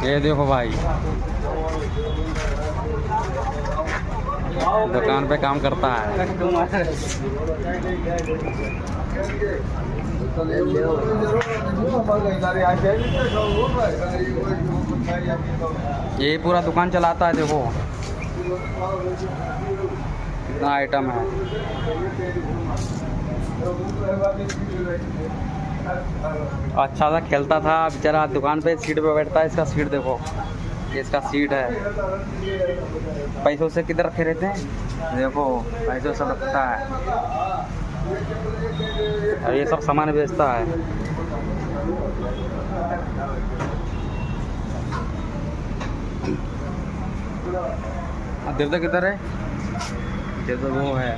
ये देखो भाई, दुकान पे काम करता है। ये पूरा दुकान चलाता है, देखो कितना आइटम है। अच्छा सा खेलता था बेचारा, दुकान पे सीट पे बैठता है। इसका सीट देखो, ये इसका सीट है। पैसों से किधर रखे रहते हैं, देखो पैसों सब रखता है। और ये सब सामान बेचता है। देवता किधर है, देवता वो है।